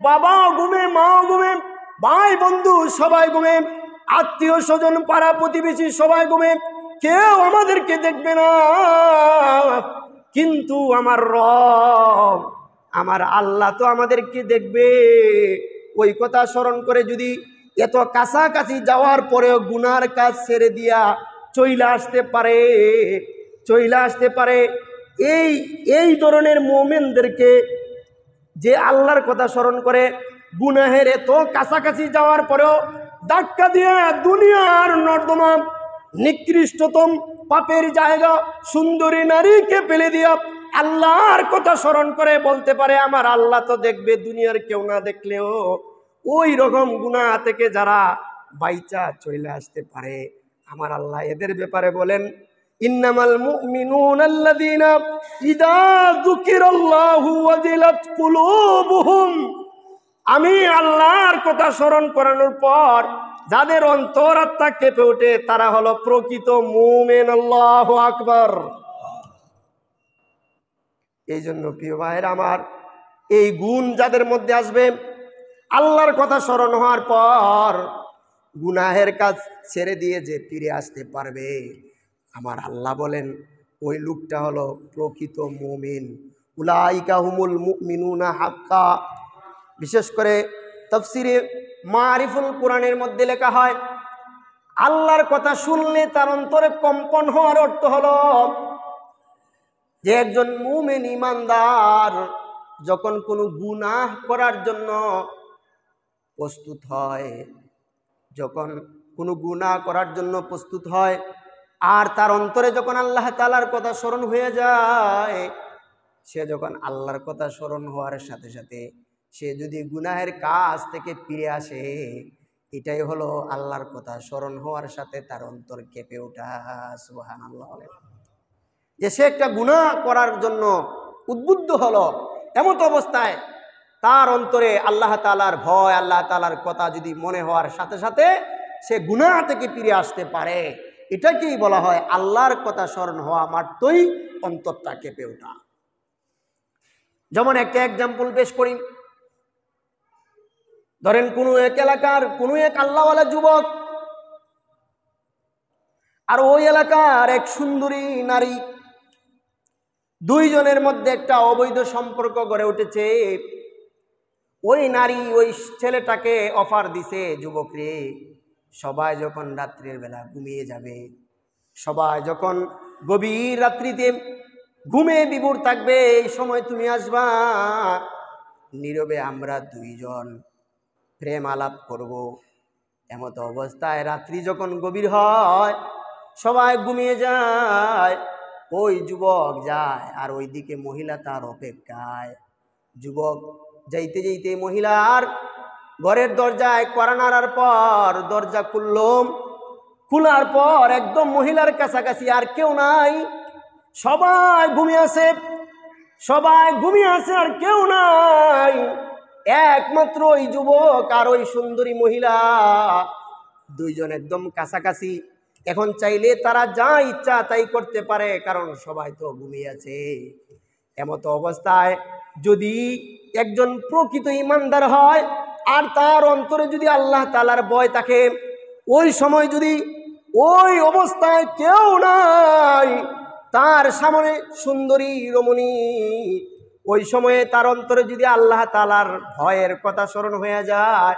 বাবাও ঘুমে, মাও ঘুমে, ভাই বন্ধু সবাই ঘুমে, আত্মীয় স্বজন পাড়া প্রতিবেশী সবাই ঘুমে, কেউ আমাদেরকে দেখবে না। কিন্তু আমার রব, আমার আল্লাহ তো আমাদেরকে দেখবে। ওই কথা স্মরণ করে যদি এত কাছাকাছি যাওয়ার পরেও গুনার কাজ ছেড়ে দিয়া চইলা আসতে পারে, এই এই ধরনের মুমিনদেরকে যে আল্লাহর কথা স্মরণ করে গুনাহের এত কাছাকাছি যাওয়ার পরেও ধাক্কা দিয়ে দুনিয়ার নর্দমা নিকৃষ্টতম পাপের জায়গা সুন্দরী নারীকে ফেলে দিয়া আল্লাহর কথা স্মরণ করে বলতে পারে আমার আল্লাহ তো দেখবে, দুনিয়ার কেউ না দেখলেও ওই রকম গুনাহ থেকে যারা বাইচা চলে আসতে পারে, আমার আল্লাহ এদের ব্যাপারে বলেন, ইন্নামাল মুমিনুনা আল্লাযীনা ইযা যুকিরাল্লাহু ওয়াজিলাত কুলুবুহুম, আমি আল্লাহর কথা স্মরণ করানোর পর যাদের অন্তরাত্মা কেঁপে ওঠে তারা হলো প্রকৃত মুমিন। আল্লাহু আকবার। এই জন্য প্রিয় ভাইয়েরা আমার, এই গুণ যাদের মধ্যে আসবে, আল্লাহর কথা স্মরণ হওয়ার পর গুনাহের কাজ ছেড়ে দিয়ে যে ফিরে আসতে পারবে, আমার আল্লাহ বলেন ওই লোকটা হলো প্রকৃত মুমিন। উলাইকা হুমুল মুমিনুনা হাক্কা। বিশেষ করে তাফসিরে মারিফুল কোরআনের মধ্যে লেখা হয়, আল্লাহর কথা শুনলে তার অন্তরে কম্পন হওয়ার অর্থ হলো যে একজন মুমিন ইমানদার যখন কোনো গুনাহ করার জন্য প্রস্তুত হয়, যখন কোনো গুনাহ করার জন্য প্রস্তুত হয় আর তার অন্তরে যখন আল্লাহ তাআলার কথা স্মরণ হয়ে যায়, সে যখন আল্লাহর কথা স্মরণ হওয়ার সাথে সাথে সে যদি গুনাহের কাজ থেকে ফিরে আসে, এটাই হলো আল্লাহর কথা স্মরণ হওয়ার সাথে তার অন্তর কেঁপে ওঠা। সুবহানাল্লাহ। যে সে একটা গুনাহ করার জন্য উদ্বুদ্ধ হলো, এমন অবস্থায় তার অন্তরে আল্লাহ তাআলার ভয়, আল্লাহ তাআলার কথা যদি মনে হওয়ার সাথে সাথে সে গুনাহ থেকে ফিরে আসতে পারে, এটাকেই বলা হয় আল্লাহর কথা স্মরণ হওয়া মাত্রই অন্তরটা কেঁপে ওঠা। যেমন একটা এক্সাম্পল পেশ করি, ধরেন কোনো এক এলাকার কোনো এক আল্লাহওয়ালা যুবক আর ওই এলাকার এক সুন্দরী নারী, দুইজনের মধ্যে একটা অবৈধ সম্পর্ক গড়ে উঠেছে। ওই নারী ওই ছেলেটাকে অফার দিছে, যুবকরে সবাই যখন রাত্রির বেলা ঘুমিয়ে যাবে, সবাই যখন গভীর রাত্রিতে ঘুমে বিভোর থাকবে, এই সময় তুমি আসবা, নীরবে আমরা দুইজন প্রেম আলাপ করব। এমতো অবস্থায় রাত্রি যখন গভীর হয়, সবাই ঘুমিয়ে যায়, ওই যুবক যায় আর ওইদিকে মহিলা তার অপেক্ষায়। যুবক যাইতে যাইতে মহিলার ঘরের দরজায় কড়া নাড়ার পর দরজা খোলার পর একদম মহিলার কাছাকাছি আর কেউ নাই, সবাই ঘুমিয়ে আছে আর কেউ নাই, একমাত্র ওই যুবক আর ওই সুন্দরী মহিলা, দুইজন একদম কাছাকাছি। এখন চাইলে তারা যা ইচ্ছা তাই করতে পারে, কারণ সবাই তো ঘুমিয়ে আছে। এমতো অবস্থায় যদি একজন প্রকৃত ইমানদার হয় আর তার অন্তরে যদি আল্লাহ তাআলার ভয় থাকে, ওই সময় যদি ওই অবস্থায় কেউ নাই, তার সামনে সুন্দরী রমণী, ওই সময়ে তার অন্তরে যদি আল্লাহ তাআলার ভয়ের কথা স্মরণ হয়ে যায়,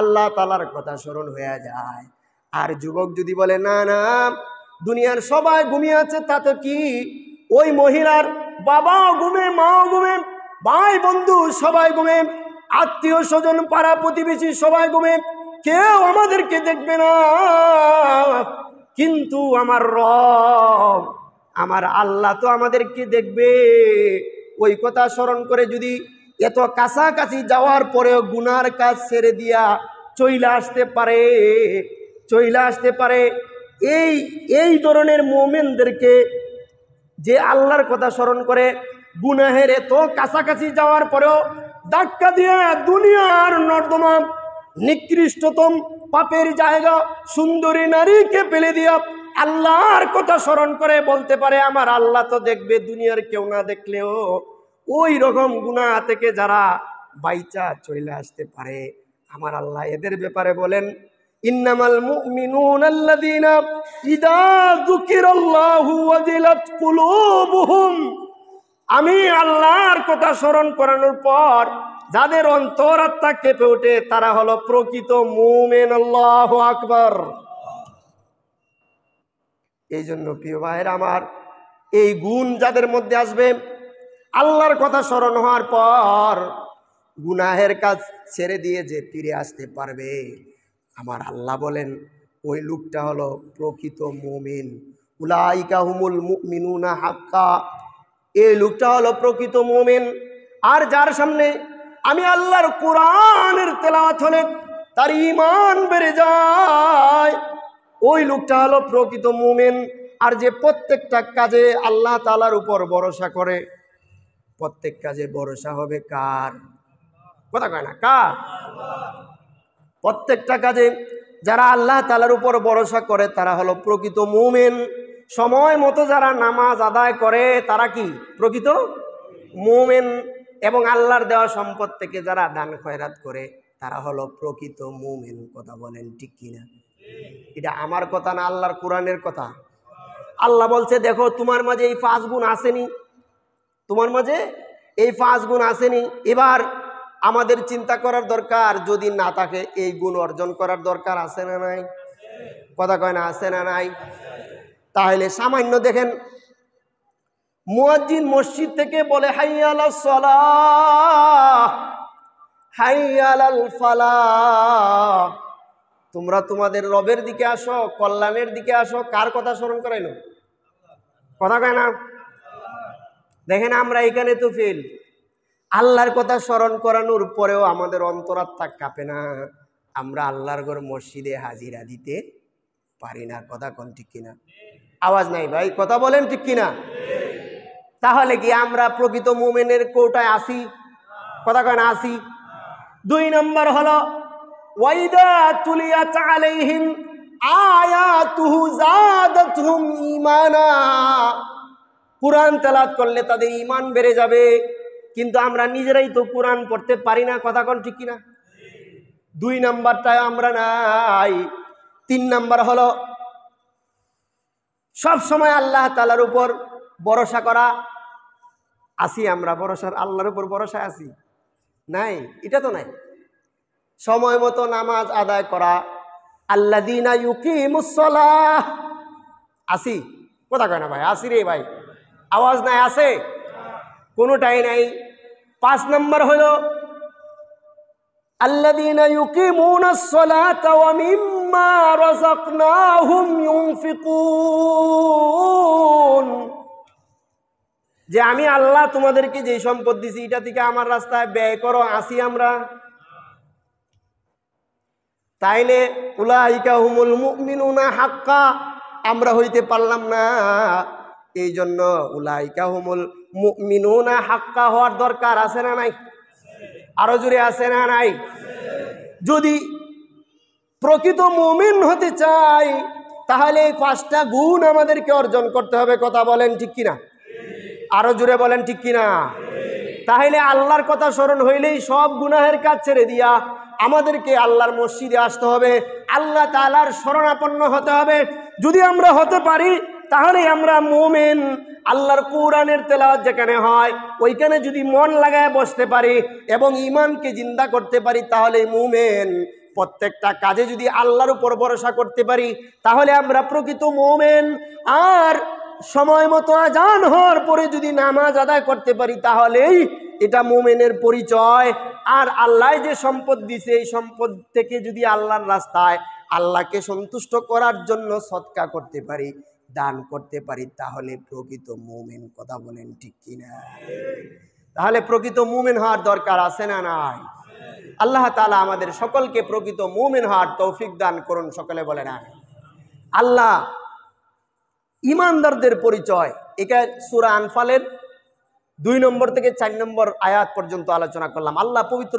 আল্লাহ তাআলার কথা স্মরণ হয়ে যায়, আর যুবক যদি বলে না না দুনিয়ার সবাই ঘুমিয়ে আছে তাতে কি, ওই মহিলার বাবাও ঘুমে, মাও ঘুমে, ভাই বন্ধু সবাই ঘুমে, আত্মীয় স্বজন পাড়া প্রতিবেশী সবাই ঘুমে, কেউ আমাদেরকে দেখবে না। কিন্তু আমার রব, আমার আল্লাহ তো আমাদেরকে দেখবে। ওই কথা স্মরণ করে যদি এত কাছাকাছি যাওয়ার পরেও গুনার কাজ ছেড়ে দিয়া চইলা আসতে পারে, এই ধরনের মুমিনদেরকে যে আল্লাহর কথা স্মরণ করে গুনাহের এত কাছাকাছি যাওয়ার পরেও ধাক্কা দিয়ে দুনিয়ার নর্দমা নিকৃষ্টতম পাপের জায়গা সুন্দরী নারীকে ফেলে দিয়া আল্লাহর কথা স্মরণ করে বলতে পারে আমার আল্লাহ তো দেখবে, দুনিয়ার কেউ না দেখলেও ওই রকম গুনাহ থেকে যারা বাইচা চলে আসতে পারে। আমার আল্লাহ এদের ব্যাপারে বলেন, ইন্নামাল মুমিনুনা আল্লাযীনা ইযা যুকিরাল্লাহু ওয়াজিলাত কুলুবুহুম, আমি আল্লাহর কথা স্মরণ করানোর পর যাদের অন্তরাত্মা কেঁপে ওঠে তারা হলো প্রকৃত মুমিন। আল্লাহু আকবার। এই জন্য প্রিয় ভাইয়েরা আমার, এই গুণ যাদের মধ্যে আসবে, আল্লাহর কথা স্মরণ হওয়ার পর গুনাহের কাজ ছেড়ে দিয়ে যে ফিরে আসতে পারবে, আমার আল্লাহ বলেন ওই লোকটা হলো প্রকৃত মুমিন। উলাইকা হুমুল মুমিনুনা হাক্কা, এই লোকটা হলো প্রকৃত মুমিন। আর যার সামনে আমি আল্লাহর কোরআনের তেলাওয়াত হলে তার ঈমান বেড়ে যায়, ওই লোকটা হলো প্রকৃত মুমিন। আর যে প্রত্যেকটা কাজে আল্লাহ তাআলার উপর ভরসা করে, প্রত্যেক কাজে ভরসা হবে কার? কথা কয় না, কার? প্রত্যেকটা কাজে যারা আল্লাহ তাআলার উপর ভরসা করে তারা হলো প্রকৃত মুমিন। সময় মতো যারা নামাজ আদায় করে তারা কি? প্রকৃত মুমিন। এবং আল্লাহর দেওয়া সম্পদ থেকে যারা দান খয়রাত করে তারা হলো প্রকৃত মুমিন। কথা বলেন ঠিক কিনা? এটা আমার কথা না, আল্লাহর কোরআনের কথা। আল্লাহ বলছে, দেখো তোমার মাঝে এই 5 গুণ আসেনি, তোমার মাঝে এই 5 গুণ আসেনি। এবার আমাদের চিন্তা করার দরকার, যদি না থাকে এই গুণ অর্জন করার দরকার আছে না নাই? কথা কয় না, আছে না নাই? তাহলে সামান্য দেখেন, মুয়াজ্জিন মসজিদ থেকে বলে হাইয়া আলাস সালাহ, হাইয়া আলাল ফালাহ, তোমরা তোমাদের রবের দিকে আসো, কল্যাণের দিকে আসো। কার কথা স্মরণ করাইলো? কথা কয় না। দেখেন আমরা এখানে তো ফেল, আল্লাহর কথা স্মরণ করানোর পরেও আমাদের অন্তরাত্মা কাঁপে না, আমরা আল্লাহর ঘর মসজিদে হাজিরা দিতে পারি না। কথা কোন ঠিক কিনা? আওয়াজ নাই ভাই, কথা বলেন ঠিক কিনা? তাহলে কি আমরা প্রকৃত মুমিনের কোটায় আসি? কথা কয় না, আসি? 2 নম্বর হলো ওয়াইদা তুলিয়াত আলাইহিম আয়াতুহু যাদাতহুম ঈমানা, কুরআন তেলাওয়াত করলে তাদের ঈমান বেড়ে যাবে। কিন্তু আমরা নিজেরাই তো কোরআন পড়তে পারি না। কথা কোন ঠিক কিনা? 2 নাম্বারটায় আমরা নাই। 3 নাম্বার হলো সব সময় আল্লাহ তাআলার উপর ভরসা করা। আসি আমরা ভরসার আল্লাহর উপর ভরসায় আসি? নাই, এটা তো নাই। সময় মতো নামাজ আদায় করা, আল্লাযীনা ইউকিমুস সালাহ, আসি? কথা কয় না ভাই, আসি রে ভাই, আওয়াজ নাই, আছে? কোনোটাই নাই। 5 নম্বর হলো আল্লাযীনা ইউকিমুনাস সালাতা ওয়া মিম্মা রাযাকনাহুম ইউনফিকুন, যে আমি আল্লাহ তোমাদেরকে যে সম্পদ দিছি এটা থেকে আমার রাস্তায় ব্যয় করো। আসি আমরা? তাইলে উলাইকা হুমুল মুমিনুনা হাক্কা আমরা হইতে পারলাম না। এই জন্য উলাইকা হুমুল মুমিনুনা হাক্কা হওয়ার দরকার আছে না নাই? আরো জোরে আছে না নাই? যদি প্রকৃত মুমিন হতে চাই তাহলে এই 5টা গুণ আমাদেরকে অর্জন করতে হবে। কথা বলেন ঠিক কিনা? আরো জোরে বলেন ঠিক কিনা? তাহলে আল্লাহর কথা স্মরণ হইলেই সব গুনাহের কাজ ছেড়ে দিয়া আমাদেরকে আল্লাহর মসজিদে আসতে হবে, আল্লাহ তাআলার শরণাপন্ন হতে হবে। যদি আমরা হতে পারি তাহলে আমরা মুমিন। আল্লাহর কোরআনের তেলাওয়াত যেখানে হয় ওইখানে যদি মন লাগায় বসতে পারি এবং ঈমানকে জিন্দা করতে পারি তাহলে মুমিন। প্রত্যেকটা কাজে যদি আল্লাহর উপর ভরসা করতে পারি তাহলে আমরা প্রকৃত মুমিন। আর সময় মতো আজান হওয়ার পরে যদি নামাজ আদায় করতে পারি তাহলেই এটা মুমিনের পরিচয়। আর আল্লাহ যে সম্পদ দিছে এই সম্পদ থেকে যদি আল্লাহর রাস্তায় আল্লাহকে সন্তুষ্ট করার জন্য সদকা করতে পারি, দান করতে পারি তাহলে প্রকৃত মুমিন। কথা বলেন ঠিক কিনা? তাহলে প্রকৃত মুমিন হওয়ার দরকার আছে না নাই? আল্লাহ তাআলা আমাদের সকলকে প্রকৃত মুমিন হওয়ার তৌফিক দান করুন। সকলে বলেন আমিন। আল্লাহ ইমানদারদের পরিচয় এটা সূরা আনফালের 2 নম্বর থেকে 4 নম্বর আয়াত পর্যন্ত আলোচনা করলাম। আল্লাহ পবিত্র